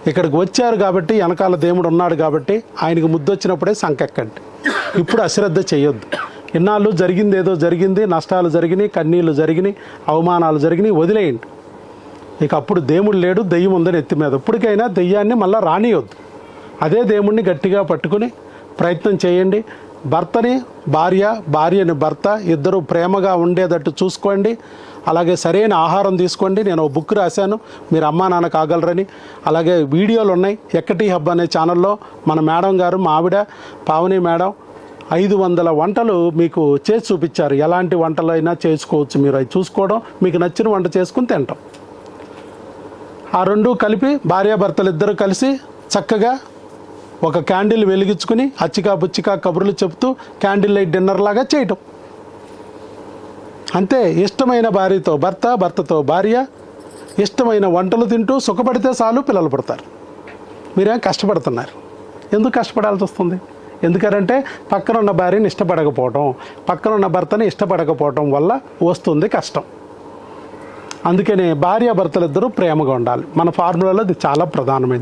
ఇక్కడికి వచ్చారు కాబట్టి వెనకాల దేవుడు ఉన్నాడు కాబట్టి ఆయనకు ముద్దొచ్చినప్పుడే సంకెక్కండి. ఇప్పుడు అశ్రద్ధ చేయొద్దు. ఇన్నాళ్ళు జరిగింది ఏదో జరిగింది, నష్టాలు జరిగినాయి, కన్నీళ్ళు జరిగినాయి, అవమానాలు జరిగినాయి, వదిలేయండి. ఇక అప్పుడు దేవుడు లేడు, దెయ్యం ఉందని ఎత్తి మీద. ఇప్పటికైనా దెయ్యాన్ని మళ్ళీ రానియొద్దు. అదే దేవుణ్ణి గట్టిగా పట్టుకుని ప్రయత్నం చేయండి. భర్తని భార్య, భార్యని భర్త ఇద్దరు ప్రేమగా ఉండేటట్టు చూసుకోండి. అలాగే సరైన ఆహారం తీసుకోండి. నేను ఒక బుక్ రాశాను, మీరు అమ్మా నాన్న కాగలరని. అలాగే వీడియోలు ఉన్నాయి ఎక్కటి హబ్ అనే ఛానల్లో. మన మేడం గారు, మా ఆవిడ పావని మేడం 500 వంటలు మీకు చేసి చూపించారు. ఎలాంటి వంటలు అయినా చేసుకోవచ్చు. మీరు అవి చూసుకోవడం, మీకు నచ్చిన వంట చేసుకుని తింటాం. ఆ రెండు కలిపి భార్యాభర్తలు ఇద్దరు కలిసి చక్కగా ఒక క్యాండిల్ వెలిగించుకుని అచ్చికా బుచ్చికా కబుర్లు చెప్తూ క్యాండిల్ లైట్ డిన్నర్ లాగా చేయటం అంతే. ఇష్టమైన భార్యతో భర్త, భర్తతో భార్య ఇష్టమైన వంటలు తింటూ సుఖపడితే చాలు, పిల్లలు పుడతారు. మీరేం కష్టపడుతున్నారు? ఎందుకు కష్టపడాల్సి వస్తుంది? ఎందుకంటే పక్కన ఉన్న భార్యని ఇష్టపడకపోవటం, పక్కన ఉన్న భర్తని ఇష్టపడకపోవటం వల్ల వస్తుంది కష్టం. అందుకని భార్యాభర్తలు ఇద్దరూ ప్రేమగా ఉండాలి. మన ఫార్ములాలో అది చాలా ప్రధానమైనది.